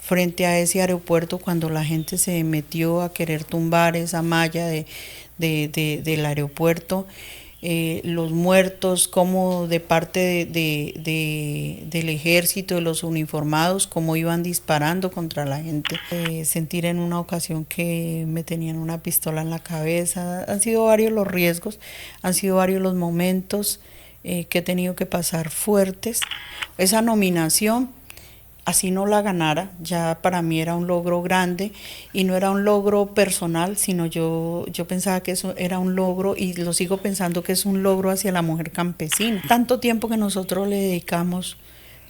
frente a ese aeropuerto cuando la gente se metió a querer tumbar esa malla del aeropuerto. Los muertos, como de parte del ejército, de los uniformados, cómo iban disparando contra la gente. Sentir en una ocasión que me tenían una pistola en la cabeza. Han sido varios los riesgos, han sido varios los momentos que he tenido que pasar fuertes. Esa nominación, así no la ganara, ya para mí era un logro grande y no era un logro personal, sino yo pensaba que eso era un logro y lo sigo pensando que es un logro hacia la mujer campesina. Tanto tiempo que nosotros le dedicamos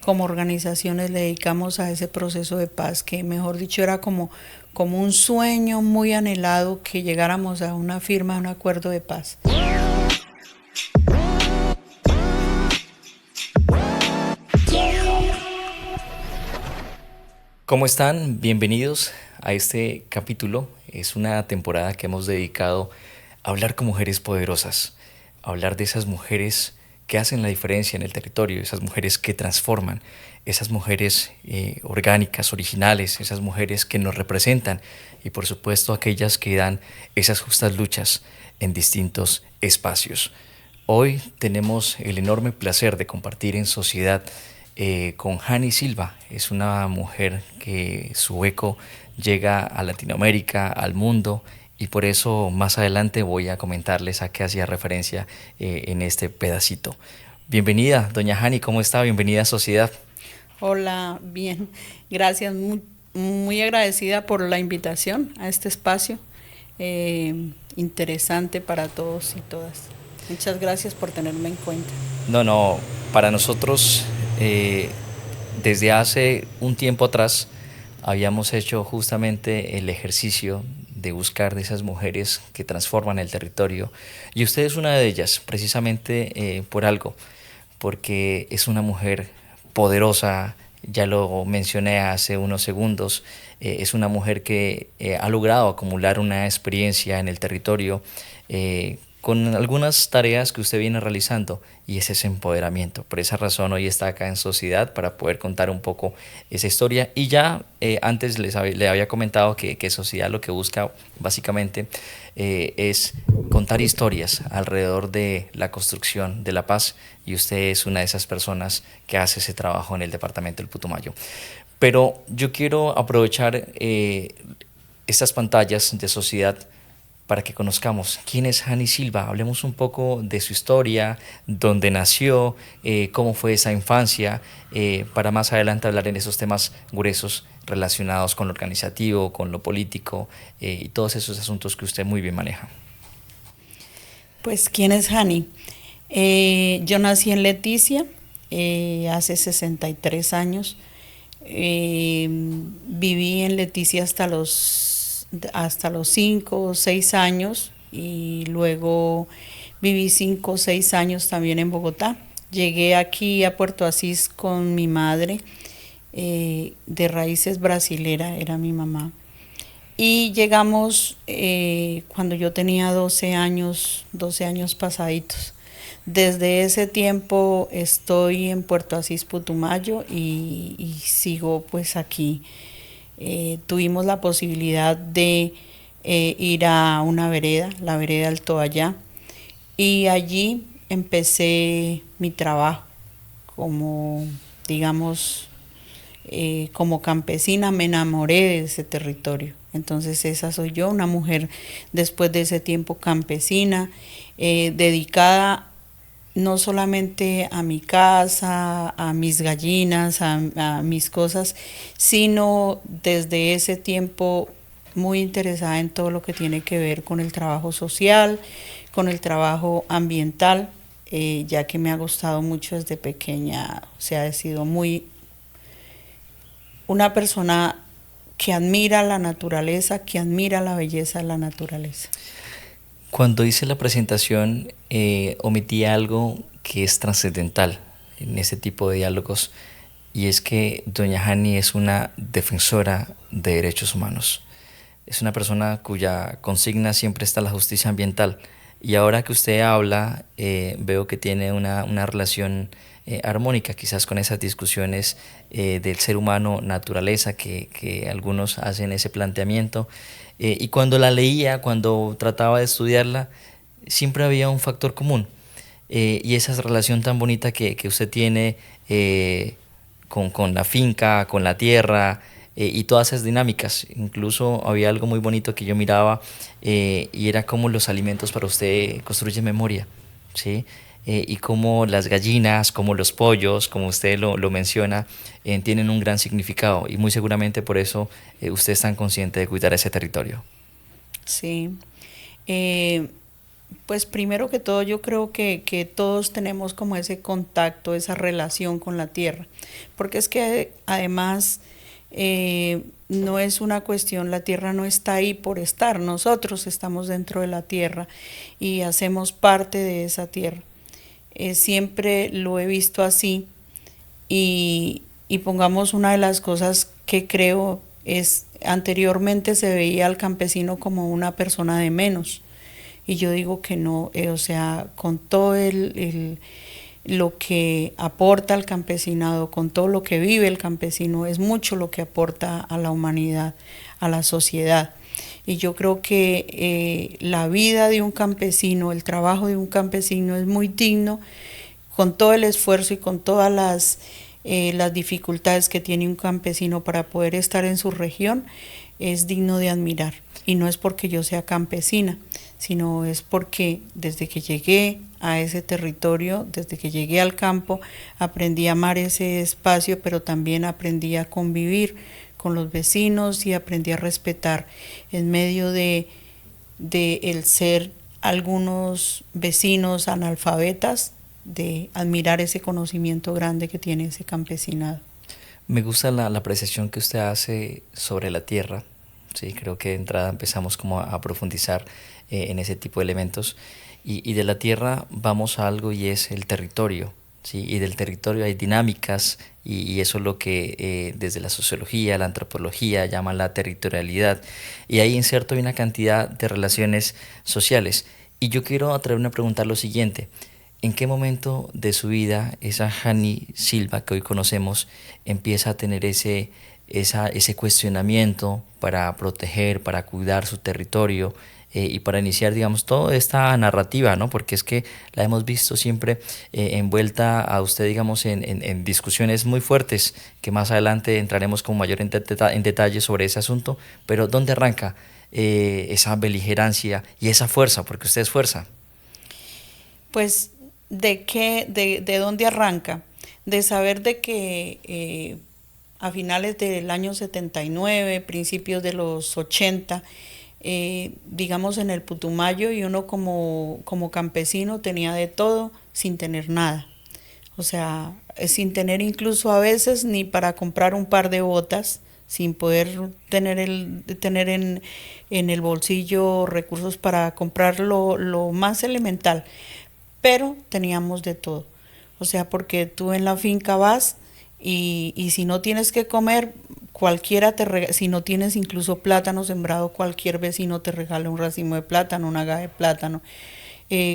como organizaciones, le dedicamos a ese proceso de paz, que mejor dicho era como un sueño muy anhelado que llegáramos a una firma de un acuerdo de paz. ¿Cómo están? Bienvenidos a este capítulo. Es una temporada que hemos dedicado a hablar con mujeres poderosas, a hablar de esas mujeres que hacen la diferencia en el territorio, esas mujeres que transforman, esas mujeres orgánicas, originales, esas mujeres que nos representan y por supuesto aquellas que dan esas justas luchas en distintos espacios. Hoy tenemos el enorme placer de compartir en sociedad con Hani Silva. Es una mujer que su eco llega a Latinoamérica, al mundo, y por eso más adelante voy a comentarles a qué hacía referencia en este pedacito. Bienvenida, doña Hani, ¿cómo está? Bienvenida a Sociedad. Hola, bien, gracias, muy agradecida por la invitación a este espacio interesante para todos y todas. Muchas gracias por tenerme en cuenta. No, para nosotros eh, desde hace un tiempo atrás habíamos hecho justamente el ejercicio de buscar de esas mujeres que transforman el territorio y usted es una de ellas, precisamente por algo, porque es una mujer poderosa, ya lo mencioné hace unos segundos, es una mujer que ha logrado acumular una experiencia en el territorio con algunas tareas que usted viene realizando y es ese empoderamiento. Por esa razón hoy está acá en Sociedad para poder contar un poco esa historia y ya antes le había comentado que Sociedad lo que busca básicamente es contar historias alrededor de la construcción de la paz y usted es una de esas personas que hace ese trabajo en el departamento del Putumayo. Pero yo quiero aprovechar estas pantallas de Sociedad para que conozcamos quién es Hani Silva. Hablemos un poco de su historia, dónde nació, cómo fue esa infancia, para más adelante hablar en esos temas gruesos relacionados con lo organizativo, con lo político y todos esos asuntos que usted muy bien maneja. Pues, ¿quién es Hani? Yo nací en Leticia hace 63 años. Viví en Leticia hasta los 5 o 6 años y luego viví 5 o 6 años también en Bogotá. Llegué aquí a Puerto Asís con mi madre, de raíces brasilera, era mi mamá. Y llegamos cuando yo tenía 12 años pasaditos. Desde ese tiempo estoy en Puerto Asís, Putumayo y sigo pues aquí. Tuvimos la posibilidad de ir a una vereda, la vereda del Tobayá, y allí empecé mi trabajo como, digamos, como campesina. Me enamoré de ese territorio. Entonces esa soy yo, una mujer después de ese tiempo campesina, dedicada no solamente a mi casa, a mis gallinas, a mis cosas, sino desde ese tiempo muy interesada en todo lo que tiene que ver con el trabajo social, con el trabajo ambiental, ya que me ha gustado mucho desde pequeña. O sea, he sido una persona que admira la naturaleza, que admira la belleza de la naturaleza. Cuando hice la presentación, omití algo que es trascendental en este tipo de diálogos, y es que doña Hani es una defensora de derechos humanos. Es una persona cuya consigna siempre está la justicia ambiental. Y ahora que usted habla, veo que tiene una relación armónica, quizás con esas discusiones del ser humano, naturaleza, que algunos hacen ese planteamiento. Y cuando la leía, cuando trataba de estudiarla, siempre había un factor común. Y esa relación tan bonita que usted tiene con la finca, con la tierra, y todas esas dinámicas. Incluso había algo muy bonito que yo miraba, y era cómo los alimentos para usted construyen memoria, ¿sí? Y cómo las gallinas, como los pollos, como usted lo menciona, tienen un gran significado, y muy seguramente por eso usted es tan consciente de cuidar ese territorio. Sí. Eh, pues primero que todo yo creo que todos tenemos como ese contacto, esa relación con la tierra, porque es que además no es una cuestión, la tierra no está ahí por estar, nosotros estamos dentro de la tierra y hacemos parte de esa tierra. Siempre lo he visto así y pongamos una de las cosas que creo es, anteriormente se veía al campesino como una persona de menos. Y yo digo que no, o sea, con todo lo que aporta el campesinado, con todo lo que vive el campesino, es mucho lo que aporta a la humanidad, a la sociedad. Y yo creo que la vida de un campesino, el trabajo de un campesino es muy digno, con todo el esfuerzo y con todas las dificultades que tiene un campesino para poder estar en su región, es digno de admirar. Y no es porque yo sea campesina, sino es porque desde que llegué a ese territorio, desde que llegué al campo, aprendí a amar ese espacio, pero también aprendí a convivir con los vecinos y aprendí a respetar en medio de el ser algunos vecinos analfabetas, de admirar ese conocimiento grande que tiene ese campesinado. Me gusta la apreciación que usted hace sobre la tierra. Sí, creo que de entrada empezamos como a profundizar en ese tipo de elementos. Y de la tierra vamos a algo, y es el territorio. ¿Sí? Y del territorio hay dinámicas, y eso es lo que desde la sociología, la antropología llaman la territorialidad. Y ahí inserto una cantidad de relaciones sociales. Y yo quiero atreverme a preguntar lo siguiente. ¿En qué momento de su vida esa Jani Silva que hoy conocemos empieza a tener ese cuestionamiento para proteger, para cuidar su territorio, y para iniciar, digamos, toda esta narrativa, ¿no? Porque es que la hemos visto siempre envuelta a usted, digamos, en discusiones muy fuertes, que más adelante entraremos con mayor en detalle sobre ese asunto, pero ¿dónde arranca esa beligerancia y esa fuerza? Porque usted es fuerza. Pues, de dónde arranca? De saber de que a finales del año 79, principios de los 80, digamos en el Putumayo, y uno como campesino tenía de todo sin tener nada. O sea, sin tener incluso a veces ni para comprar un par de botas, sin poder tener en el bolsillo recursos para comprar lo más elemental, pero teníamos de todo. O sea, porque tú en la finca vas y si no tienes que comer, cualquiera si no tienes incluso plátano sembrado, cualquier vecino te regala un racimo de plátano, una gaja de plátano.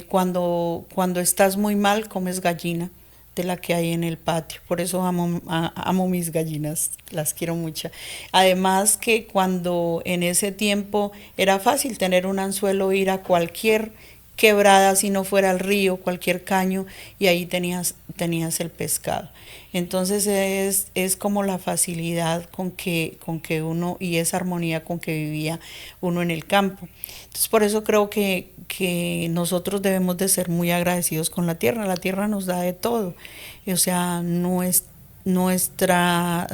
Cuando estás muy mal, comes gallina de la que hay en el patio. Por eso amo mis gallinas, las quiero mucho. Además que cuando en ese tiempo era fácil tener un anzuelo, ir a cualquier quebrada, si no fuera el río, cualquier caño, y ahí tenías el pescado. Entonces es como la facilidad con que uno, y esa armonía con que vivía uno en el campo. Entonces por eso creo que nosotros debemos de ser muy agradecidos con la tierra nos da de todo, o sea, no es nuestra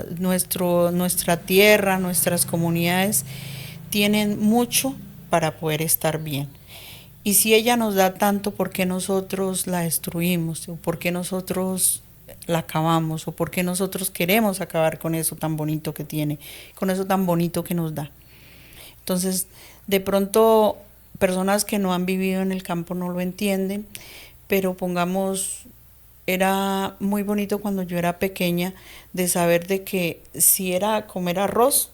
tierra, nuestras comunidades tienen mucho para poder estar bien. Y si ella nos da tanto, ¿por qué nosotros la destruimos? ¿O por qué nosotros la acabamos? ¿O por qué nosotros queremos acabar con eso tan bonito que tiene, con eso tan bonito que nos da? Entonces, de pronto, personas que no han vivido en el campo no lo entienden, pero pongamos, era muy bonito cuando yo era pequeña de saber de que si era comer arroz,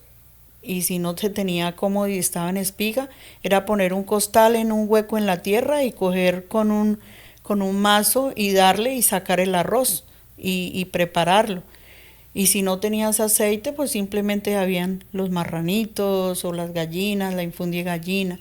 y si no se tenía cómodo y estaba en espiga, era poner un costal en un hueco en la tierra y coger con un mazo y darle y sacar el arroz. y prepararlo. Y si no tenías aceite, pues simplemente habían los marranitos o las gallinas, la infundia de gallina.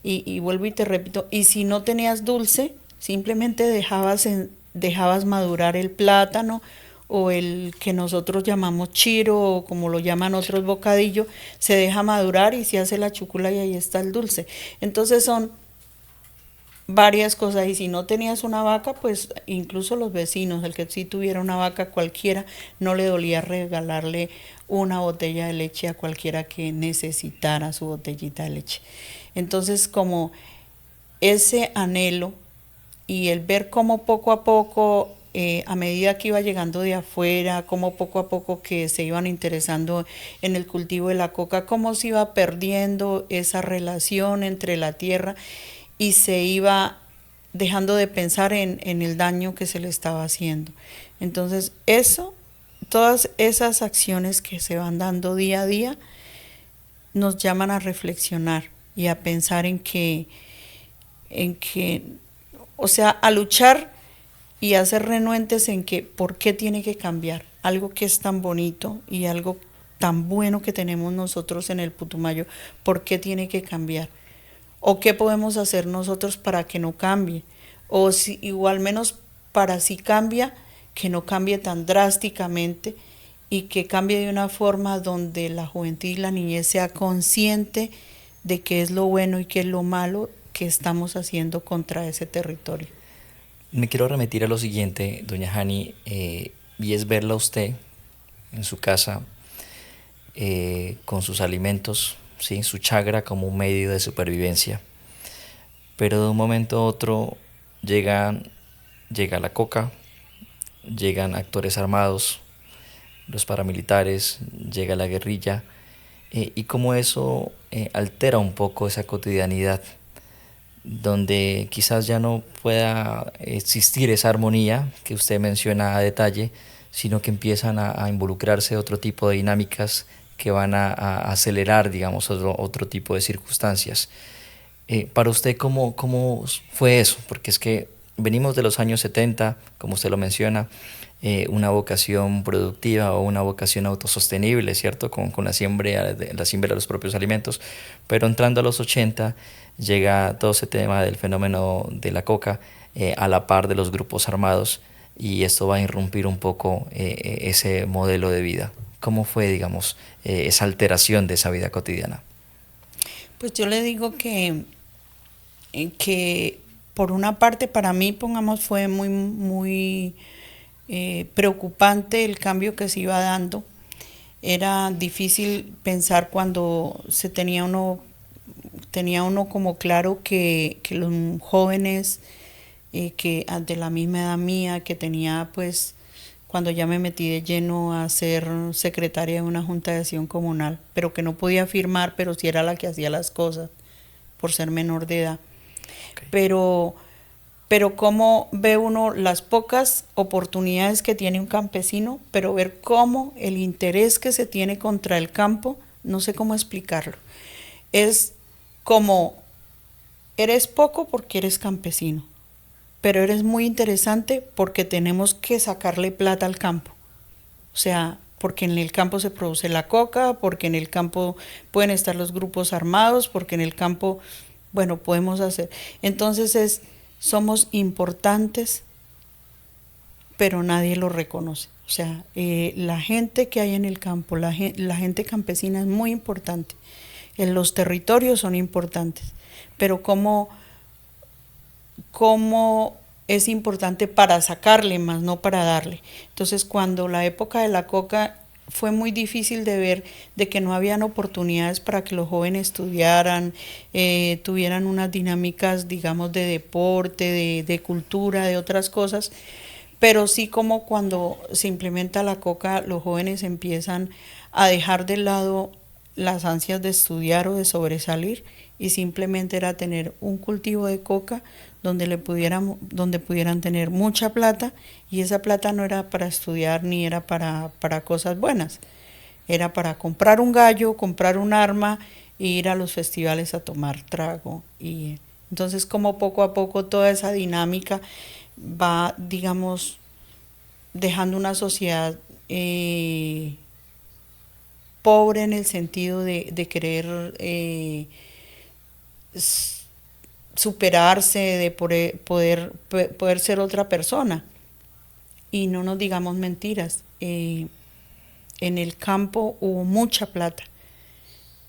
Y vuelvo y te repito, y si no tenías dulce, simplemente dejabas madurar el plátano o el que nosotros llamamos chiro o como lo llaman otros bocadillo, se deja madurar y se hace la chúcula y ahí está el dulce. Entonces son varias cosas y si no tenías una vaca, pues incluso los vecinos, el que sí tuviera una vaca cualquiera, no le dolía regalarle una botella de leche a cualquiera que necesitara su botellita de leche. Entonces como ese anhelo y el ver cómo poco a poco, a medida que iba llegando de afuera, cómo poco a poco que se iban interesando en el cultivo de la coca, cómo se iba perdiendo esa relación entre la tierra y se iba dejando de pensar en el daño que se le estaba haciendo. Entonces, eso, todas esas acciones que se van dando día a día, nos llaman a reflexionar y a pensar en que, o sea, a luchar y a ser renuentes en que por qué tiene que cambiar algo que es tan bonito y algo tan bueno que tenemos nosotros en el Putumayo, por qué tiene que cambiar o qué podemos hacer nosotros para que no cambie o si igual menos para si cambia que no cambie tan drásticamente y que cambie de una forma donde la juventud y la niñez sea consciente de qué es lo bueno y qué es lo malo que estamos haciendo contra ese territorio. Me quiero remitir a lo siguiente, doña Jani, y es verla a usted en su casa con sus alimentos, ¿sí? Su chagra como un medio de supervivencia. Pero de un momento a otro llega la coca, llegan actores armados, los paramilitares, llega la guerrilla, y cómo eso altera un poco esa cotidianidad, donde quizás ya no pueda existir esa armonía que usted menciona a detalle, sino que empiezan a involucrarse otro tipo de dinámicas que van a acelerar, digamos, otro tipo de circunstancias. Para usted, ¿cómo fue eso? Porque es que venimos de los años 70, como usted lo menciona, una vocación productiva o una vocación autosostenible, ¿cierto? Con la siembra de los propios alimentos. Pero entrando a los 80, llega todo ese tema del fenómeno de la coca a la par de los grupos armados y esto va a irrumpir un poco ese modelo de vida. ¿Cómo fue, digamos, esa alteración de esa vida cotidiana? Pues yo le digo que por una parte para mí, pongamos, fue muy preocupante el cambio que se iba dando. Era difícil pensar cuando tenía uno como claro que los jóvenes que de la misma edad mía, que tenía pues cuando ya me metí de lleno a ser secretaria de una junta de acción comunal, pero que no podía firmar, pero sí era la que hacía las cosas por ser menor de edad. Okay. Pero cómo ve uno las pocas oportunidades que tiene un campesino, pero ver cómo el interés que se tiene contra el campo, no sé cómo explicarlo. Es como eres poco porque eres campesino, pero eres muy interesante porque tenemos que sacarle plata al campo. O sea, porque en el campo se produce la coca, porque en el campo pueden estar los grupos armados, porque en el campo, bueno, podemos hacer. Entonces somos importantes, pero nadie lo reconoce. O sea, la gente que hay en el campo, la gente campesina es muy importante. Los territorios son importantes, pero cómo es importante para sacarle más, no para darle. Entonces, cuando la época de la coca fue muy difícil de ver de que no habían oportunidades para que los jóvenes estudiaran, tuvieran unas dinámicas, digamos, de deporte, de cultura, de otras cosas, pero sí como cuando se implementa la coca, los jóvenes empiezan a dejar de lado las ansias de estudiar o de sobresalir y simplemente era tener un cultivo de coca donde pudieran tener mucha plata y esa plata no era para estudiar ni era para cosas buenas, era para comprar un gallo, comprar un arma e ir a los festivales a tomar trago. Y entonces como poco a poco toda esa dinámica va, digamos, dejando una sociedad pobre en el sentido de querer superarse, de poder ser otra persona. Y no nos digamos mentiras. En el campo hubo mucha plata,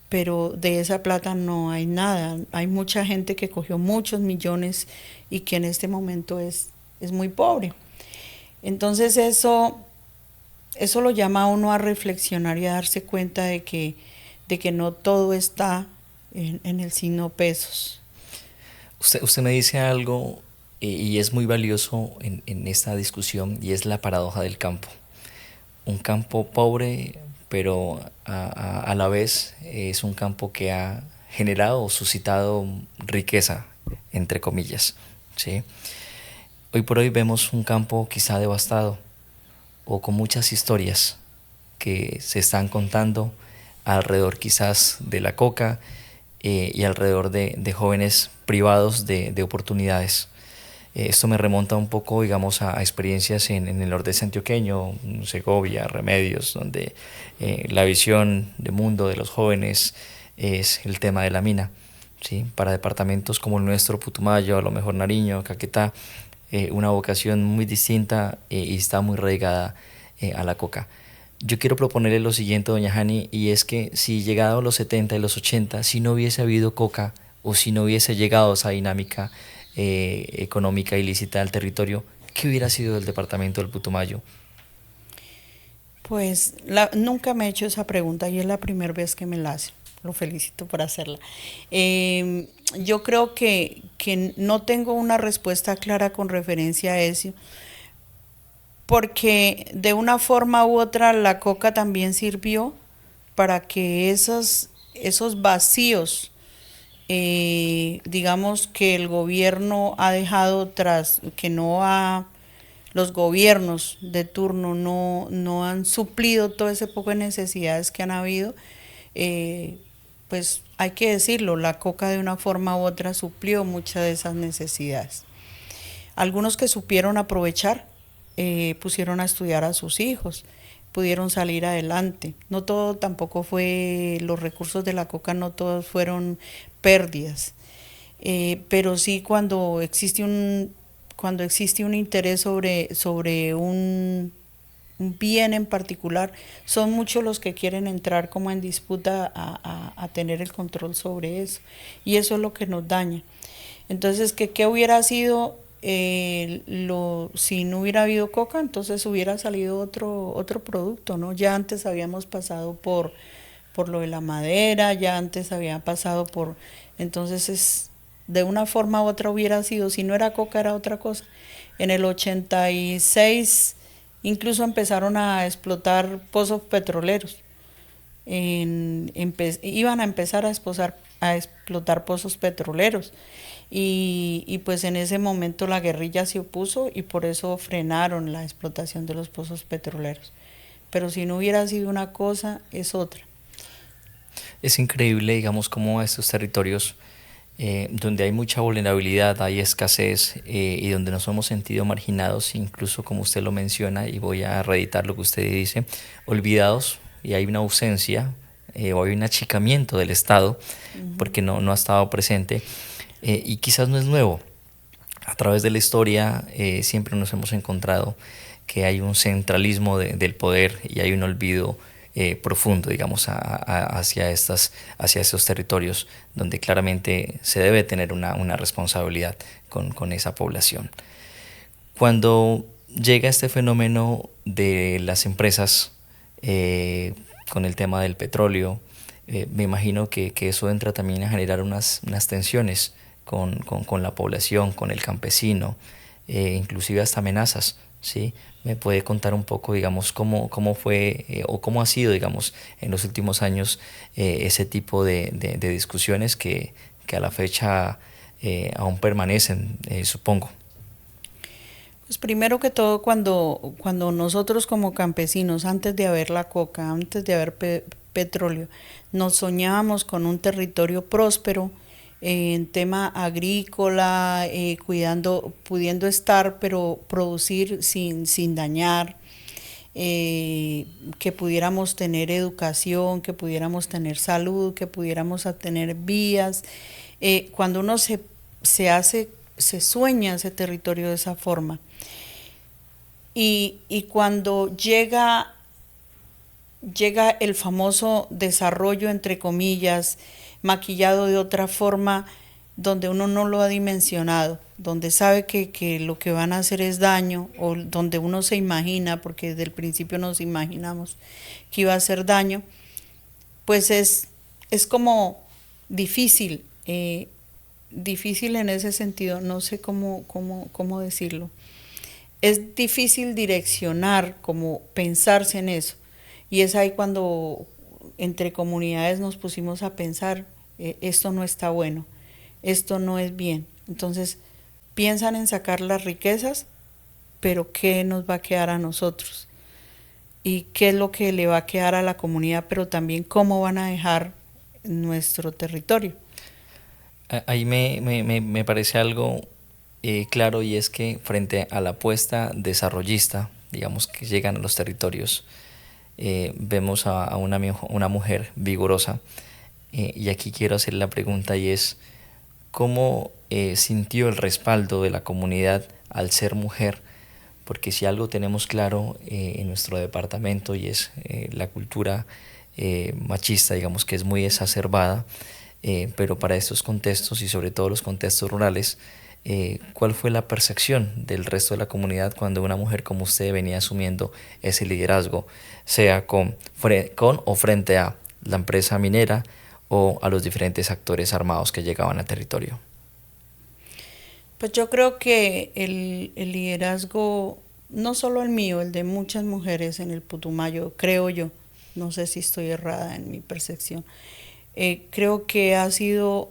pero de esa plata no hay nada. Hay mucha gente que cogió muchos millones y que en este momento es muy pobre. Entonces eso lo llama a uno a reflexionar y a darse cuenta de que no todo está en el signo pesos. Usted me dice algo y es muy valioso en esta discusión y es la paradoja del campo. Un campo pobre, pero a la vez es un campo que ha generado o suscitado riqueza, entre comillas, ¿sí? Hoy por hoy vemos un campo quizá devastado o con muchas historias que se están contando alrededor quizás de la coca y alrededor de jóvenes privados de oportunidades. Esto me remonta un poco, digamos, a experiencias en el nordeste antioqueño, Segovia, Remedios, donde la visión de mundo de los jóvenes es el tema de la mina. ¿Sí? Para departamentos como el nuestro, Putumayo, a lo mejor Nariño, Caquetá, una vocación muy distinta y está muy arraigada a la coca. Yo quiero proponerle lo siguiente, doña Jani, y es que si llegado a los 70 y los 80, si no hubiese habido coca o si no hubiese llegado esa dinámica económica ilícita al territorio, ¿qué hubiera sido del departamento del Putumayo? Pues nunca me he hecho esa pregunta y es la primera vez que me la hace. Lo felicito por hacerla. Yo creo que no tengo una respuesta clara con referencia a eso, porque de una forma u otra la coca también sirvió para que esos vacíos, digamos que el gobierno ha dejado tras, que no ha, los gobiernos de turno no han suplido todo ese poco de necesidades que han habido, pues hay que decirlo, la coca de una forma u otra suplió muchas de esas necesidades. Algunos que supieron aprovechar, pusieron a estudiar a sus hijos, pudieron salir adelante. No todo tampoco fue, los recursos de la coca no todos fueron pérdidas, pero sí cuando existe un interés sobre un bien en particular, son muchos los que quieren entrar como en disputa a tener el control sobre eso, y eso es lo que nos daña. Entonces, ¿qué hubiera sido si no hubiera habido coca? Entonces hubiera salido otro producto, ¿no? Ya antes habíamos pasado por lo de la madera, ya antes había pasado entonces de una forma u otra hubiera sido, si no era coca era otra cosa. En el 86 incluso empezaron a explotar pozos petroleros. Iban a empezar a explotar pozos petroleros y pues en ese momento la guerrilla se opuso y por eso frenaron la explotación de los pozos petroleros. Pero si no hubiera sido una cosa, es otra. Es increíble, digamos, cómo estos territorios donde hay mucha vulnerabilidad, hay escasez y donde nos hemos sentido marginados, incluso como usted lo menciona, y voy a reeditar lo que usted dice, olvidados, y hay una ausencia o hay un achicamiento del Estado porque no ha estado presente y quizás no es nuevo. A través de la historia siempre nos hemos encontrado que hay un centralismo del poder y hay un olvido profundo, digamos, hacia estos territorios donde claramente se debe tener una responsabilidad con esa población. Cuando llega este fenómeno de las empresas con el tema del petróleo, me imagino que eso entra también a generar unas tensiones con la población, con el campesino, inclusive hasta amenazas, ¿sí? ¿Me puede contar un poco, digamos, cómo fue o cómo ha sido, digamos, en los últimos años ese tipo de discusiones que a la fecha aún permanecen, supongo? Pues primero que todo, cuando nosotros como campesinos, antes de haber la coca, antes de haber petróleo, nos soñábamos con un territorio próspero, en tema agrícola, pudiendo estar, pero producir sin dañar, que pudiéramos tener educación, que pudiéramos tener salud, que pudiéramos tener vías. Cuando uno se sueña ese territorio de esa forma. Y cuando llega el famoso desarrollo, entre comillas, maquillado de otra forma, donde uno no lo ha dimensionado, donde sabe que lo que van a hacer es daño, o donde uno se imagina, porque desde el principio nos imaginamos que iba a hacer daño, pues es como difícil, difícil en ese sentido, no sé cómo decirlo. Es difícil direccionar, como pensarse en eso. Y es ahí cuando entre comunidades nos pusimos a pensar, esto no está bueno, esto no es bien. Entonces piensan en sacar las riquezas, pero ¿qué nos va a quedar a nosotros? ¿Y qué es lo que le va a quedar a la comunidad? Pero también cómo van a dejar nuestro territorio. Ahí me parece algo claro, y es que frente a la apuesta desarrollista, digamos, que llegan a los territorios, vemos a una mujer vigorosa, y aquí quiero hacer la pregunta, y es cómo sintió el respaldo de la comunidad al ser mujer, porque si algo tenemos claro en nuestro departamento, y es la cultura machista, digamos, que es muy exacerbada, pero para estos contextos y sobre todo los contextos rurales, ¿cuál fue la percepción del resto de la comunidad cuando una mujer como usted venía asumiendo ese liderazgo, sea con o frente a la empresa minera o a los diferentes actores armados que llegaban al territorio? Pues yo creo que el liderazgo, no solo el mío, el de muchas mujeres en el Putumayo, creo yo, no sé si estoy errada en mi percepción, creo que ha sido,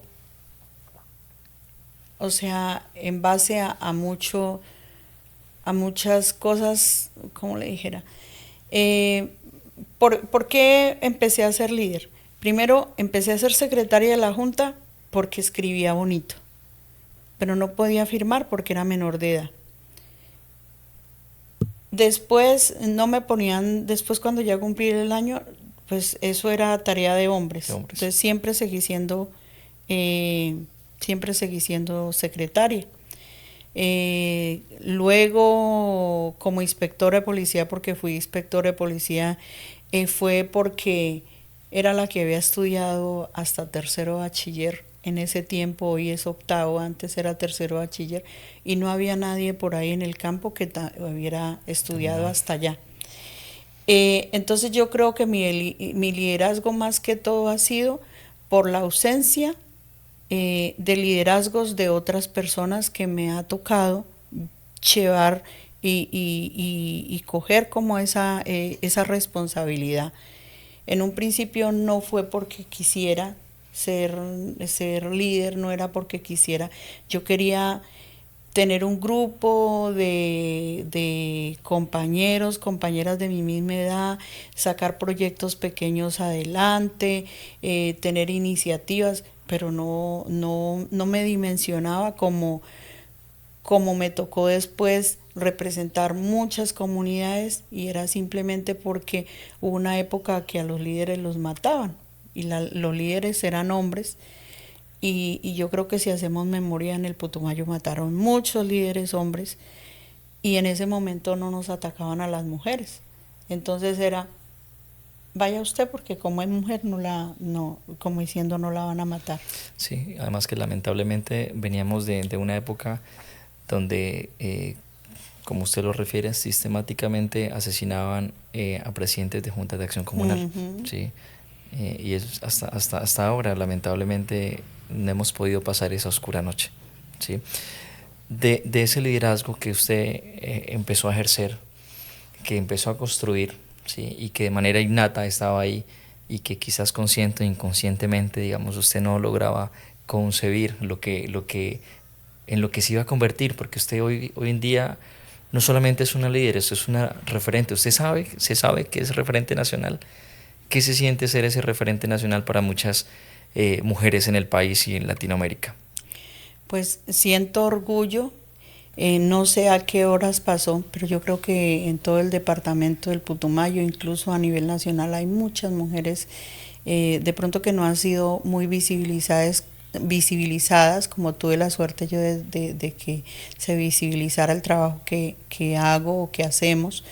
o sea, en base a muchas cosas, como le dijera. Eh, ¿Por qué empecé a ser líder? Primero, empecé a ser secretaria de la Junta porque escribía bonito, pero no podía firmar porque era menor de edad. Después no me ponían, después cuando ya cumplí el año, pues eso era tarea de hombres. De hombres. Entonces siempre seguí siendo secretaria. Luego, como inspectora de policía, porque fui inspectora de policía, fue porque era la que había estudiado hasta tercero bachiller en ese tiempo. Hoy es octavo, antes era tercero bachiller, y no había nadie por ahí en el campo que hubiera estudiado No. hasta allá. Entonces yo creo que mi liderazgo más que todo ha sido por la ausencia de liderazgos de otras personas que me ha tocado llevar y coger como esa responsabilidad. En un principio no fue porque quisiera ser líder, no era porque quisiera. Yo quería tener un grupo de compañeros, compañeras de mi misma edad, sacar proyectos pequeños adelante, tener iniciativas, pero no me dimensionaba como me tocó después representar muchas comunidades, y era simplemente porque hubo una época que a los líderes los mataban y los líderes eran hombres, y yo creo que si hacemos memoria, en el Putumayo mataron muchos líderes hombres, y en ese momento no nos atacaban a las mujeres. Entonces era, vaya usted porque como es mujer como diciendo, no la van a matar. Sí, además que lamentablemente veníamos de una época donde, como usted lo refiere, sistemáticamente asesinaban a presidentes de juntas de acción comunal. ¿Sí? Y es hasta ahora, lamentablemente, no hemos podido pasar esa oscura noche. ¿Sí? De ese liderazgo que usted empezó a ejercer, que empezó a construir, ¿sí? Y que de manera innata estaba ahí, y que quizás consciente o inconscientemente, digamos, usted no lograba concebir en lo que se iba a convertir, porque usted hoy en día no solamente es una líder, usted es una referente. Se sabe que es referente nacional. ¿Qué se siente ser ese referente nacional para muchas mujeres en el país y en Latinoamérica? Pues siento orgullo, no sé a qué horas pasó, pero yo creo que en todo el departamento del Putumayo, incluso a nivel nacional, hay muchas mujeres de pronto que no han sido muy visibilizadas, como tuve la suerte yo de que se visibilizara el trabajo que hago o que hacemos.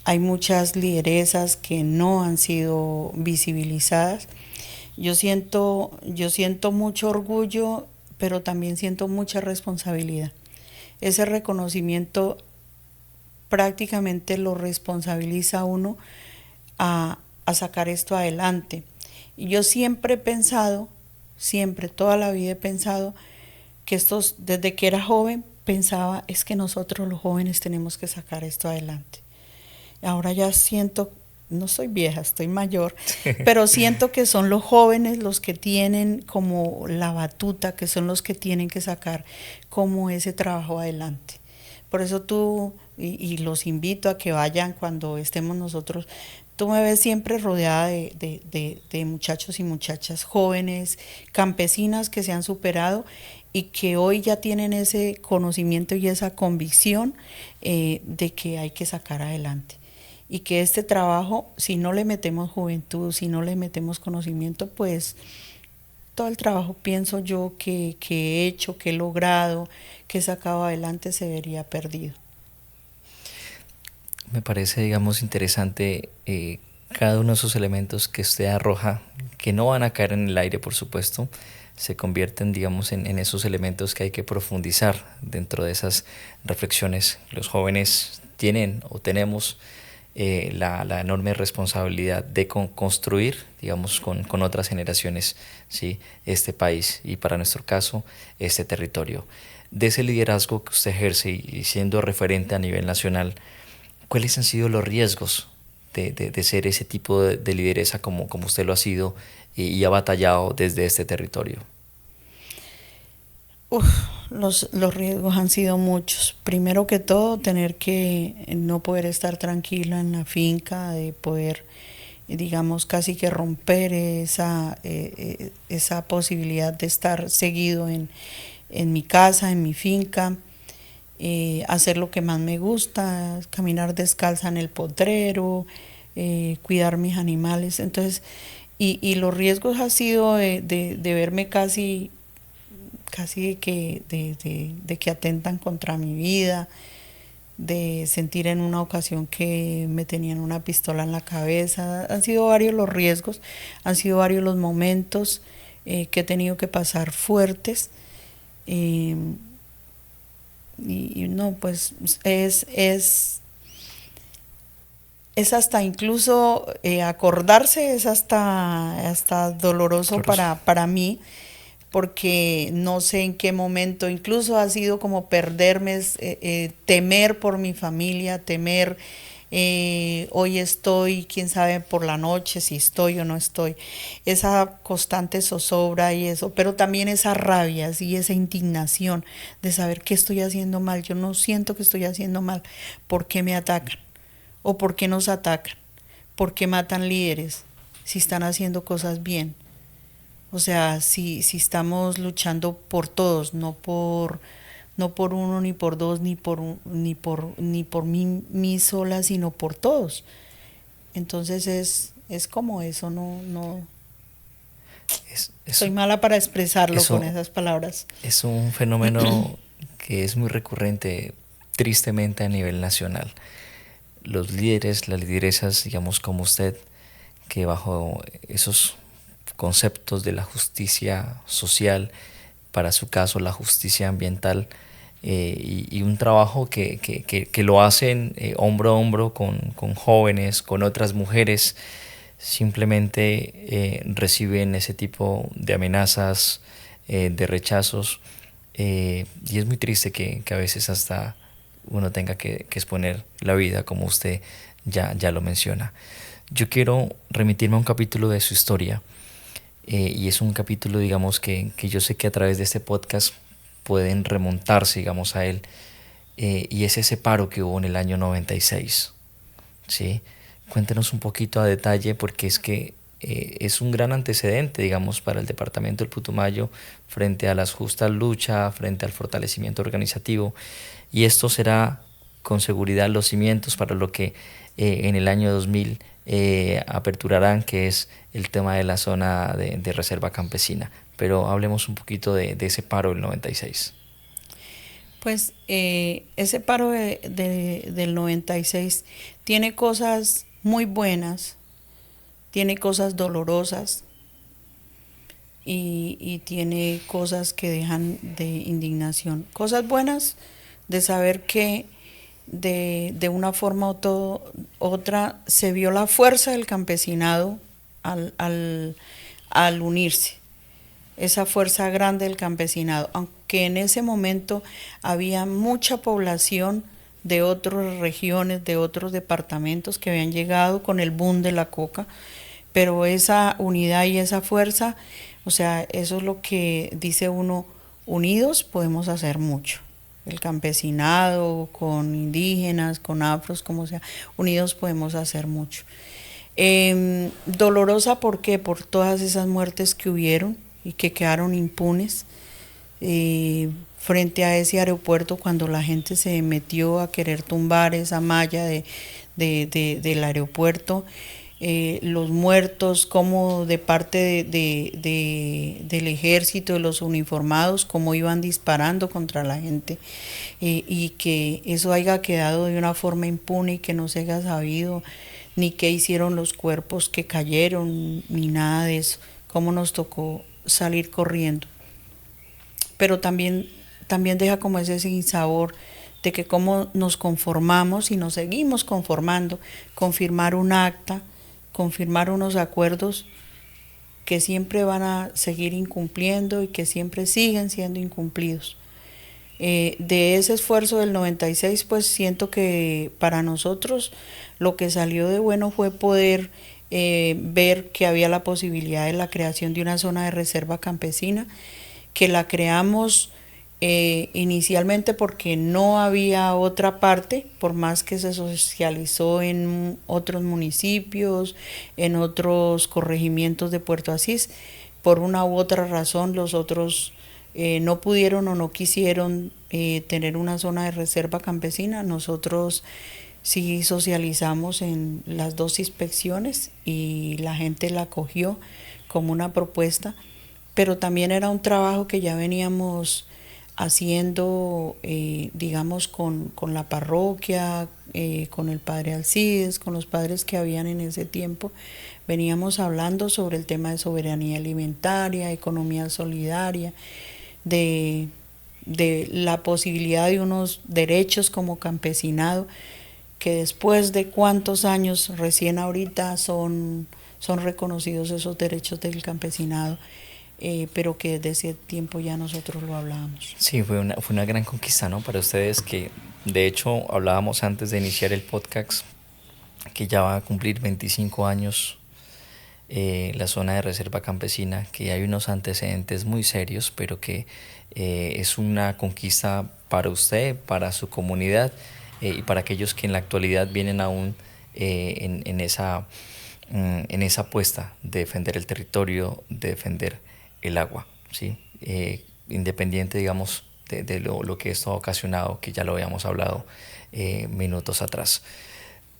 Hay muchas lideresas que no han sido visibilizadas. Yo siento mucho orgullo, pero también siento mucha responsabilidad. Ese reconocimiento prácticamente lo responsabiliza a uno a sacar esto adelante. Y yo siempre he pensado, siempre, toda la vida he pensado que desde que era joven, pensaba, es que nosotros los jóvenes tenemos que sacar esto adelante. Ahora ya siento, no soy vieja, estoy mayor, pero siento que son los jóvenes los que tienen como la batuta, que son los que tienen que sacar como ese trabajo adelante. Por eso y los invito a que vayan cuando estemos nosotros. Tú me ves siempre rodeada de muchachos y muchachas jóvenes, campesinas que se han superado y que hoy ya tienen ese conocimiento y esa convicción de que hay que sacar adelante. Y que este trabajo, si no le metemos juventud, si no le metemos conocimiento, pues todo el trabajo, pienso yo, que he hecho, que he logrado, que he sacado adelante, se vería perdido. Me parece, digamos, interesante cada uno de esos elementos que usted arroja, que no van a caer en el aire, por supuesto, se convierten, digamos, en esos elementos que hay que profundizar dentro de esas reflexiones. Los jóvenes tienen o tenemos la enorme responsabilidad de construir, digamos, con otras generaciones, ¿sí? Este país y, para nuestro caso, este territorio. De ese liderazgo que usted ejerce y siendo referente a nivel nacional, ¿cuáles han sido los riesgos de ser ese tipo de lideresa como usted lo ha sido y ha batallado desde este territorio? Uf, los riesgos han sido muchos. Primero que todo, tener que no poder estar tranquila en la finca, de poder, digamos, casi que romper esa posibilidad de estar seguido en mi casa, en mi finca, hacer lo que más me gusta, caminar descalza en el potrero, cuidar mis animales. Entonces, y los riesgos ha sido de verme casi de que atentan contra mi vida, de sentir en una ocasión que me tenían una pistola en la cabeza. Han sido varios los riesgos, han sido varios los momentos que he tenido que pasar fuertes. eh, y no, pues es hasta incluso acordarse, es hasta doloroso Doloroso. para mí, porque no sé en qué momento, incluso ha sido como perderme, temer por mi familia, temer, hoy estoy, quién sabe por la noche si estoy o no estoy, esa constante zozobra y eso, pero también esa rabia y esa indignación de saber que estoy haciendo mal, yo no siento que estoy haciendo mal, ¿por qué me atacan? ¿O por qué nos atacan? ¿Por qué matan líderes si están haciendo cosas bien? O sea, si estamos luchando por todos, no por uno, ni por dos, ni por mí sola, sino por todos. Entonces es como eso, no, Es, soy es, mala para expresarlo con eso esas palabras. es un fenómeno que es muy recurrente, tristemente, a nivel nacional. Los líderes, las lideresas, digamos como usted, que bajo esos conceptos de la justicia social, para su caso la justicia ambiental, y un trabajo que lo hacen hombro a hombro con jóvenes, con otras mujeres, simplemente reciben ese tipo de amenazas, de rechazos, y es muy triste que a veces hasta uno tenga que exponer la vida, como usted ya lo menciona. Yo quiero remitirme a un capítulo de su historia, y es un capítulo, digamos, que yo sé que a través de este podcast pueden remontarse, digamos, a él, y es ese paro que hubo en el año 96, ¿sí? Cuéntenos un poquito a detalle, porque es que es un gran antecedente, digamos, para el departamento del Putumayo frente a las justas luchas, frente al fortalecimiento organizativo, y esto será con seguridad los cimientos para lo que en el año 2000 aperturarán, que es el tema de la zona de reserva campesina. Pero hablemos un poquito de ese paro del 96. Pues ese paro del 96 tiene cosas muy buenas, tiene cosas dolorosas y tiene cosas que dejan de indignación. Cosas buenas de saber que de una forma u otra se vio la fuerza del campesinado al unirse, esa fuerza grande del campesinado, aunque en ese momento había mucha población de otras regiones, de otros departamentos que habían llegado con el boom de la coca, pero esa unidad y esa fuerza, o sea, eso es lo que dice uno, unidos podemos hacer mucho. El campesinado, con indígenas, con afros, como sea, unidos podemos hacer mucho. Dolorosa, ¿por qué? Por todas esas muertes que hubieron y que quedaron impunes frente a ese aeropuerto, cuando la gente se metió a querer tumbar esa malla del aeropuerto. Los muertos, como de parte del ejército, de los uniformados, cómo iban disparando contra la gente, y que eso haya quedado de una forma impune y que no se haya sabido ni qué hicieron los cuerpos que cayeron, ni nada de eso, cómo nos tocó salir corriendo. Pero también deja como ese sinsabor de que cómo nos conformamos y nos seguimos conformando con firmar un acta, con firmar unos acuerdos que siempre van a seguir incumpliendo y que siempre siguen siendo incumplidos. De ese esfuerzo del 96, pues siento que para nosotros lo que salió de bueno fue poder ver que había la posibilidad de la creación de una zona de reserva campesina, que la creamos inicialmente porque no había otra parte, por más que se socializó en otros municipios, en otros corregimientos de Puerto Asís, por una u otra razón los otros no pudieron o no quisieron tener una zona de reserva campesina. Nosotros sí socializamos en las dos inspecciones y la gente la acogió como una propuesta, pero también era un trabajo que ya veníamos haciendo, digamos, con la parroquia, con el padre Alcides, con los padres que habían en ese tiempo. Veníamos hablando sobre el tema de soberanía alimentaria, economía solidaria, de, de la posibilidad de unos derechos como campesinado, que después de cuántos años, recién ahorita son reconocidos esos derechos del campesinado, pero que desde ese tiempo ya nosotros lo hablábamos. Sí, fue una gran conquista, ¿no? Para ustedes que, de hecho, hablábamos antes de iniciar el podcast, que ya va a cumplir 25 años la zona de reserva campesina, que hay unos antecedentes muy serios, pero que es una conquista para usted, para su comunidad y para aquellos que en la actualidad vienen aún en esa apuesta de defender el territorio, de defender el agua, ¿sí? Independiente, digamos, de lo que esto ha ocasionado, que ya lo habíamos hablado minutos atrás.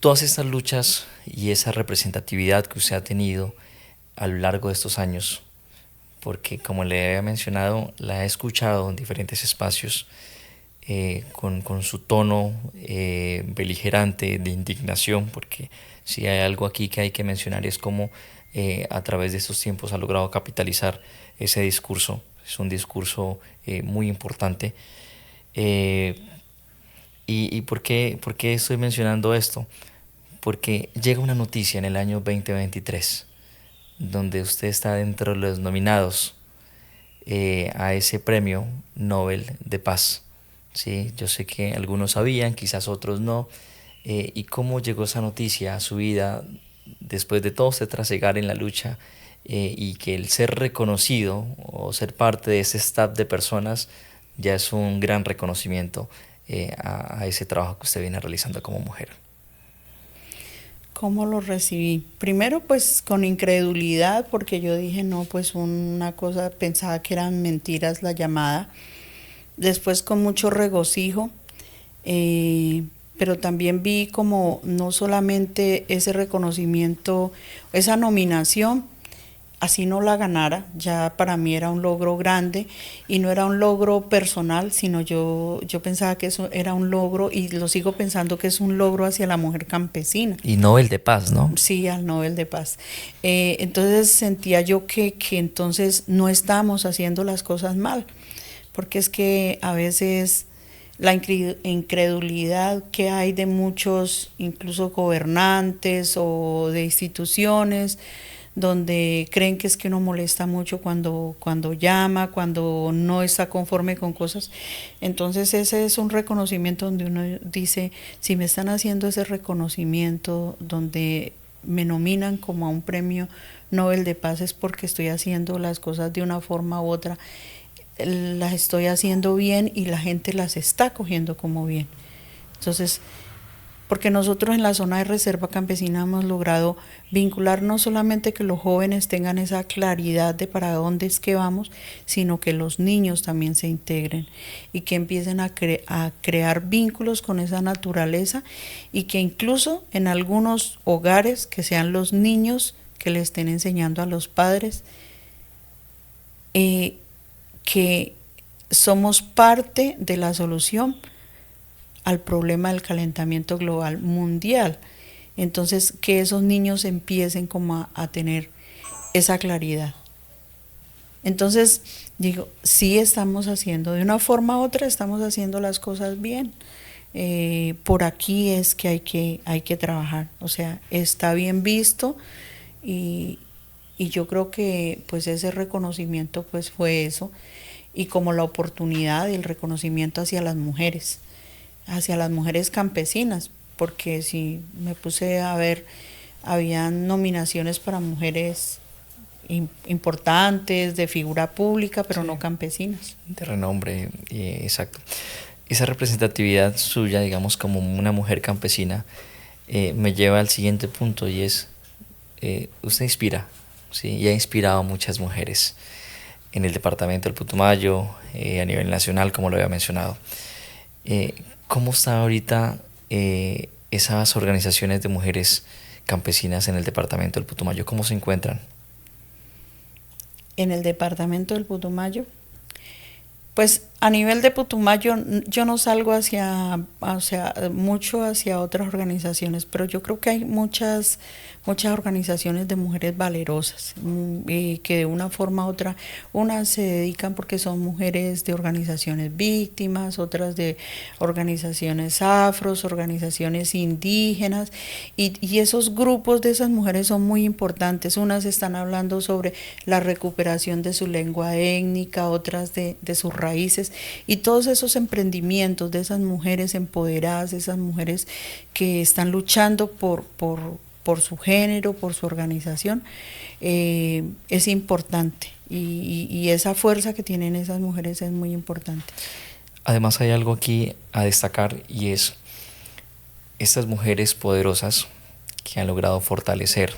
Todas estas luchas y esa representatividad que usted ha tenido a lo largo de estos años, porque como le había mencionado, la he escuchado en diferentes espacios con su tono beligerante de indignación, porque si hay algo aquí que hay que mencionar es cómo a través de estos tiempos ha logrado capitalizar ese discurso. Es un discurso muy importante. ¿Y por qué estoy mencionando esto? Porque llega una noticia en el año 2023 donde usted está dentro de los nominados a ese premio Nobel de Paz. ¿Sí? Yo sé que algunos sabían, quizás otros no. ¿Y cómo llegó esa noticia a su vida después de todo este trasegar en la lucha y que el ser reconocido o ser parte de ese staff de personas ya es un gran reconocimiento a ese trabajo que usted viene realizando como mujer? ¿Cómo lo recibí? Primero pues con incredulidad porque yo dije, no, pues una cosa, pensaba que eran mentiras la llamada. Después con mucho regocijo, eh, pero también vi como no solamente ese reconocimiento, esa nominación, así no la ganara, ya para mí era un logro grande y no era un logro personal, sino yo pensaba que eso era un logro y lo sigo pensando que es un logro hacia la mujer campesina. Y Nobel de Paz, ¿no? Sí, al Nobel de Paz. Entonces sentía yo que entonces no estábamos haciendo las cosas mal, porque es que a veces la incredulidad que hay de muchos, incluso gobernantes o de instituciones, donde creen que es que uno molesta mucho cuando llama, cuando no está conforme con cosas. Entonces ese es un reconocimiento donde uno dice, si me están haciendo ese reconocimiento, donde me nominan como a un premio Nobel de Paz, es porque estoy haciendo las cosas de una forma u otra, las estoy haciendo bien y la gente las está cogiendo como bien. Entonces, porque nosotros en la zona de reserva campesina hemos logrado vincular no solamente que los jóvenes tengan esa claridad de para dónde es que vamos, sino que los niños también se integren y que empiecen a crear vínculos con esa naturaleza y que incluso en algunos hogares que sean los niños que le estén enseñando a los padres que somos parte de la solución al problema del calentamiento global mundial. Entonces, que esos niños empiecen como a tener esa claridad. Entonces, digo, sí estamos haciendo, de una forma u otra estamos haciendo las cosas bien. Por aquí es que hay que trabajar. O sea, está bien visto y, y yo creo que pues ese reconocimiento pues fue eso. Y como la oportunidad y el reconocimiento hacia las mujeres campesinas, porque si me puse a ver, habían nominaciones para mujeres importantes, de figura pública, pero Sí. no campesinas. De renombre, exacto. Esa representatividad suya, digamos, como una mujer campesina, me lleva al siguiente punto y es, usted inspira, ¿sí? Y ha inspirado a muchas mujeres en el departamento del Putumayo, a nivel nacional, como lo había mencionado. ¿Cómo está ahorita esas organizaciones de mujeres campesinas en el departamento del Putumayo? ¿Cómo se encuentran? En el departamento del Putumayo, pues a nivel de Putumayo yo no salgo mucho hacia otras organizaciones, pero yo creo que hay muchas organizaciones de mujeres valerosas que de una forma u otra, unas se dedican porque son mujeres de organizaciones víctimas, otras de organizaciones afros, organizaciones indígenas, y esos grupos de esas mujeres son muy importantes. Unas están hablando sobre la recuperación de su lengua étnica, otras de sus raíces, y todos esos emprendimientos de esas mujeres empoderadas, de esas mujeres que están luchando por su género, por su organización, es importante y esa fuerza que tienen esas mujeres es muy importante. Además hay algo aquí a destacar y es estas mujeres poderosas que han logrado fortalecer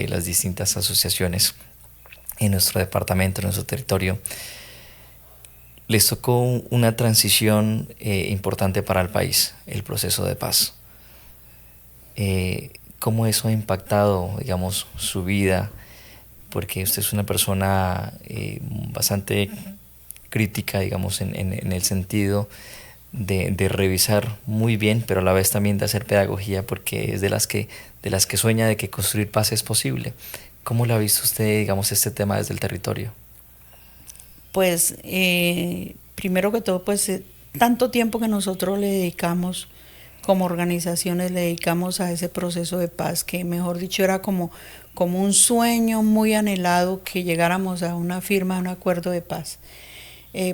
las distintas asociaciones en nuestro departamento, en nuestro territorio. Les tocó una transición importante para el país, el proceso de paz. ¿Cómo eso ha impactado, digamos, su vida? Porque usted es una persona bastante crítica, digamos, en el sentido de revisar muy bien, pero a la vez también de hacer pedagogía, porque es de las que sueña de que construir paz es posible. ¿Cómo lo ha visto usted, digamos, este tema desde el territorio? Pues primero que todo, pues tanto tiempo que nosotros le dedicamos como organizaciones, le dedicamos a ese proceso de paz, que mejor dicho era como un sueño muy anhelado que llegáramos a una firma, a un acuerdo de paz.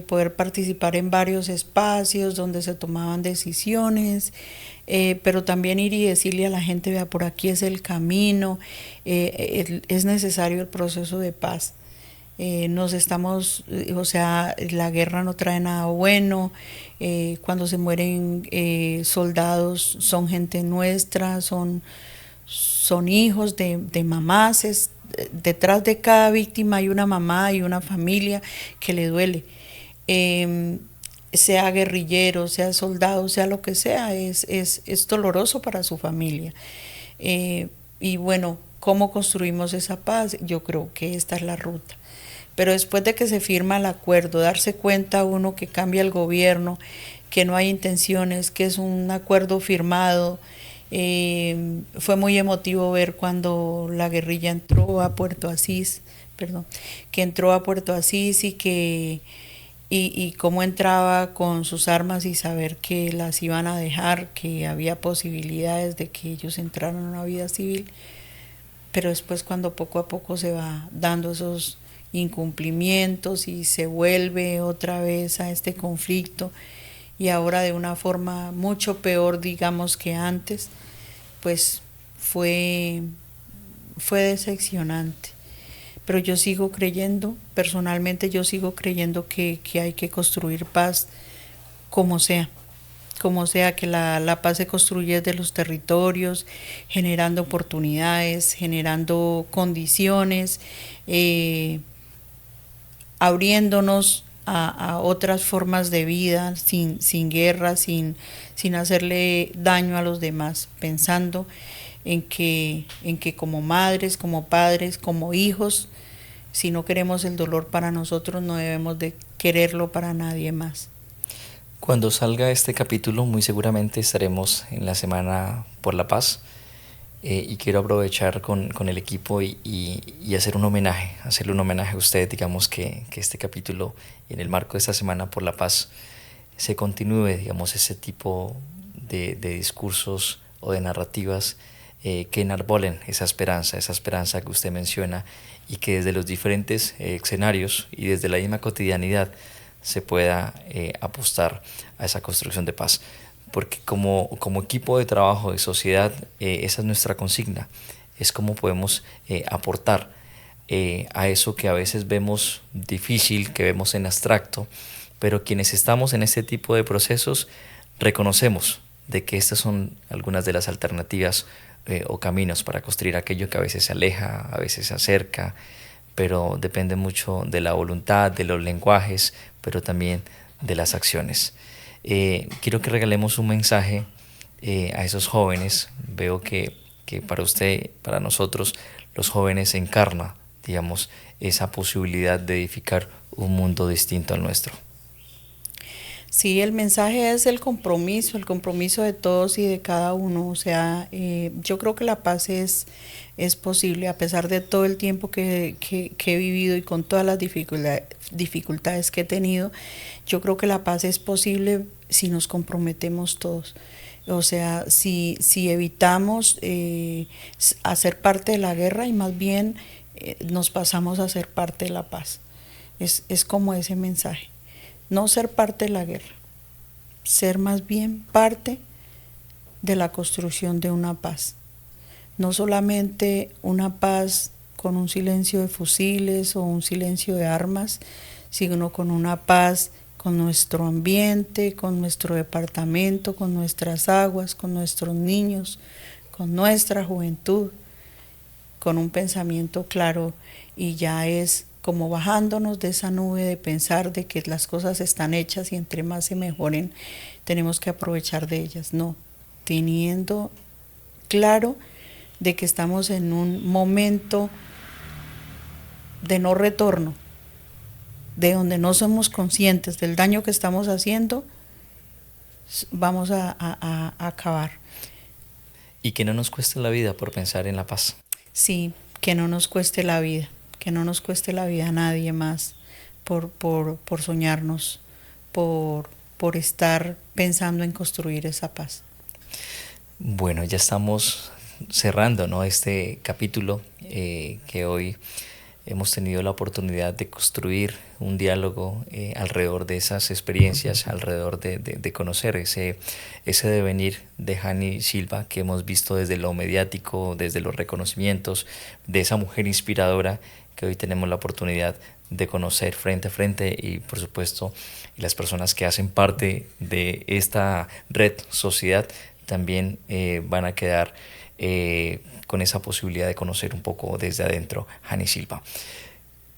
Poder participar en varios espacios donde se tomaban decisiones, pero también ir y decirle a la gente, vea, por aquí es el camino, es necesario el proceso de paz. O sea, la guerra no trae nada bueno, cuando se mueren soldados son gente nuestra, son hijos de mamás, detrás de cada víctima hay una mamá y una familia que le duele. Sea guerrillero, sea soldado, sea lo que sea, es doloroso para su familia. Y bueno, ¿cómo construimos esa paz? Yo creo que esta es la ruta. Pero después de que se firma el acuerdo, darse cuenta uno que cambia el gobierno, que no hay intenciones, que es un acuerdo firmado. Fue muy emotivo ver cuando la guerrilla entró a Puerto Asís, perdón, que entró a Puerto Asís y cómo entraba con sus armas y saber que las iban a dejar, que había posibilidades de que ellos entraran a una vida civil, pero después cuando poco a poco se va dando esos incumplimientos y se vuelve otra vez a este conflicto y ahora de una forma mucho peor, digamos, que antes, pues fue, fue decepcionante. Pero yo sigo creyendo, personalmente yo sigo creyendo que hay que construir paz como sea que la paz se construye desde los territorios, generando oportunidades, generando condiciones, eh, abriéndonos a otras formas de vida, sin guerra, sin hacerle daño a los demás, pensando en que como madres, como padres, como hijos, si no queremos el dolor para nosotros, no debemos de quererlo para nadie más. Cuando salga este capítulo, muy seguramente estaremos en la Semana por la Paz. Y quiero aprovechar con el equipo y hacer un homenaje, hacerle un homenaje a usted, digamos que este capítulo, en el marco de esta Semana por la Paz, se continúe, digamos, ese tipo de discursos o de narrativas que enarbolen esa esperanza que usted menciona y que desde los diferentes escenarios y desde la misma cotidianidad se pueda apostar a esa construcción de paz. Porque como equipo de trabajo, de sociedad, esa es nuestra consigna, es cómo podemos aportar a eso que a veces vemos difícil, que vemos en abstracto, pero quienes estamos en este tipo de procesos reconocemos de que estas son algunas de las alternativas o caminos para construir aquello que a veces se aleja, a veces se acerca, pero depende mucho de la voluntad, de los lenguajes, pero también de las acciones. Quiero que regalemos un mensaje a esos jóvenes. Veo que para usted, para nosotros, los jóvenes encarna, digamos, esa posibilidad de edificar un mundo distinto al nuestro. Sí, el mensaje es el compromiso de todos y de cada uno. O sea, yo creo que la paz es posible a pesar de todo el tiempo que he vivido y con todas las dificultades que he tenido. Yo creo que la paz es posible si nos comprometemos todos. O sea, si evitamos hacer parte de la guerra y más bien nos pasamos a ser parte de la paz. Es como ese mensaje. No ser parte de la guerra, ser más bien parte de la construcción de una paz. No solamente una paz con un silencio de fusiles o un silencio de armas, sino con una paz con nuestro ambiente, con nuestro departamento, con nuestras aguas, con nuestros niños, con nuestra juventud, con un pensamiento claro, y ya es como bajándonos de esa nube de pensar de que las cosas están hechas y entre más se mejoren tenemos que aprovechar de ellas. No, teniendo claro de que estamos en un momento de no retorno, de donde no somos conscientes del daño que estamos haciendo, vamos a acabar. Y que no nos cueste la vida por pensar en la paz. Sí, que no nos cueste la vida, que no nos cueste la vida a nadie más por soñarnos, por estar pensando en construir esa paz. Bueno, ya estamos cerrando, ¿no?, este capítulo que hoy hemos tenido la oportunidad de construir un diálogo alrededor de esas experiencias, alrededor de conocer ese devenir de Hani Silva que hemos visto desde lo mediático, desde los reconocimientos, de esa mujer inspiradora que hoy tenemos la oportunidad de conocer frente a frente y por supuesto las personas que hacen parte de esta red sociedad también van a quedar con esa posibilidad de conocer un poco desde adentro Hani Silva.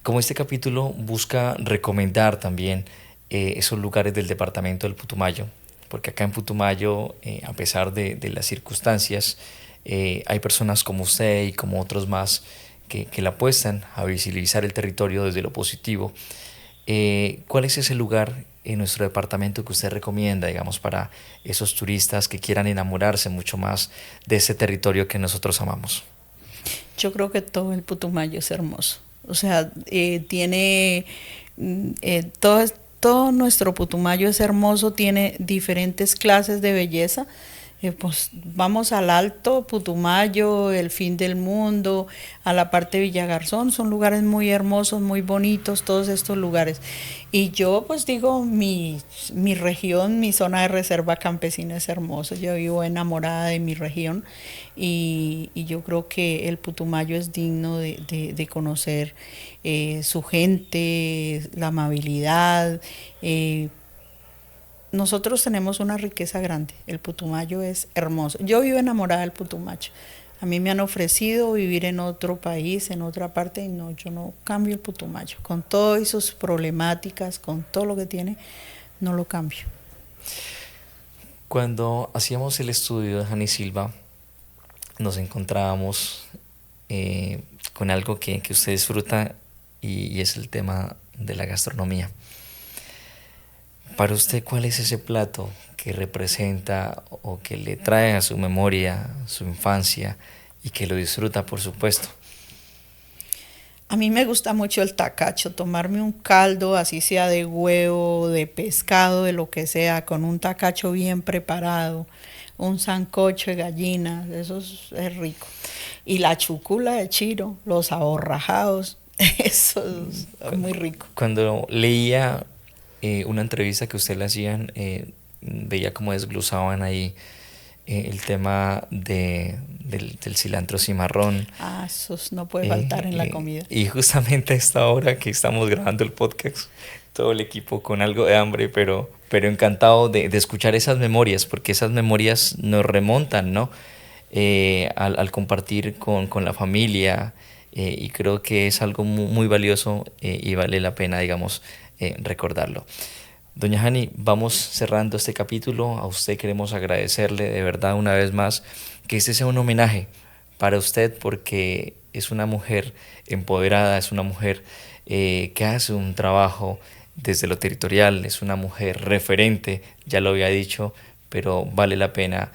Como este capítulo busca recomendar también esos lugares del departamento del Putumayo, porque acá en Putumayo, a pesar de las circunstancias, hay personas como usted y como otros más que le apuestan a visibilizar el territorio desde lo positivo. ¿Cuál es ese lugar en nuestro departamento que usted recomienda, digamos, para esos turistas que quieran enamorarse mucho más de ese territorio que nosotros amamos? Yo creo que todo el Putumayo es hermoso. O sea, tiene todo nuestro Putumayo es hermoso, tiene diferentes clases de belleza. Pues vamos al Alto Putumayo, el Fin del Mundo, a la parte de Villagarzón, son lugares muy hermosos, muy bonitos, todos estos lugares. Y yo pues digo, mi región, mi zona de reserva campesina es hermosa, yo vivo enamorada de mi región y yo creo que el Putumayo es digno de conocer su gente, la amabilidad. Nosotros tenemos una riqueza grande, el Putumayo es hermoso. Yo vivo enamorada del Putumayo. A mí me han ofrecido vivir en otro país, en otra parte, y no, yo no cambio el Putumayo. Con todas sus problemáticas, con todo lo que tiene, no lo cambio. Cuando hacíamos el estudio de Hani Silva, nos encontrábamos con algo que usted disfruta y es el tema de la gastronomía. Para usted, ¿cuál es ese plato que representa o que le trae a su memoria su infancia y que lo disfruta, por supuesto? A mí me gusta mucho el tacacho, tomarme un caldo, así sea de huevo, de pescado, de lo que sea, con un tacacho bien preparado, un sancocho de gallina, eso es rico. Y la chucula de chiro, los aborrajados, eso es muy rico. Cuando leía una entrevista que usted le hacían, veía cómo desglosaban ahí el tema del cilantro cimarrón. Ah, eso no puede faltar en la comida. Y justamente a esta hora que estamos grabando el podcast, todo el equipo con algo de hambre, pero encantado de escuchar esas memorias, porque esas memorias nos remontan, ¿no? Al compartir con la familia, y creo que es algo muy valioso y vale la pena, digamos, recordarlo. Doña Hani, vamos cerrando este capítulo. A usted queremos agradecerle de verdad una vez más que este sea un homenaje para usted porque es una mujer empoderada, es una mujer que hace un trabajo desde lo territorial, es una mujer referente, ya lo había dicho, pero vale la pena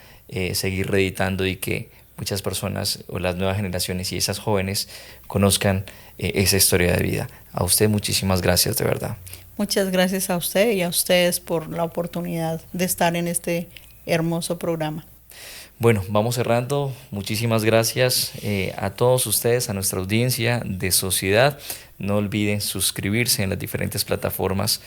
seguir reeditando y que muchas personas o las nuevas generaciones y esas jóvenes conozcan esa historia de vida. A usted muchísimas gracias, de verdad. Muchas gracias a usted y a ustedes por la oportunidad de estar en este hermoso programa. Bueno, vamos cerrando. Muchísimas gracias a todos ustedes, a nuestra audiencia de Sociedad. No olviden suscribirse en las diferentes plataformas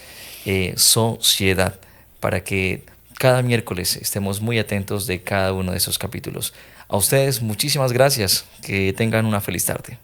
Sociedad para que cada miércoles estemos muy atentos de cada uno de esos capítulos. A ustedes muchísimas gracias. Que tengan una feliz tarde.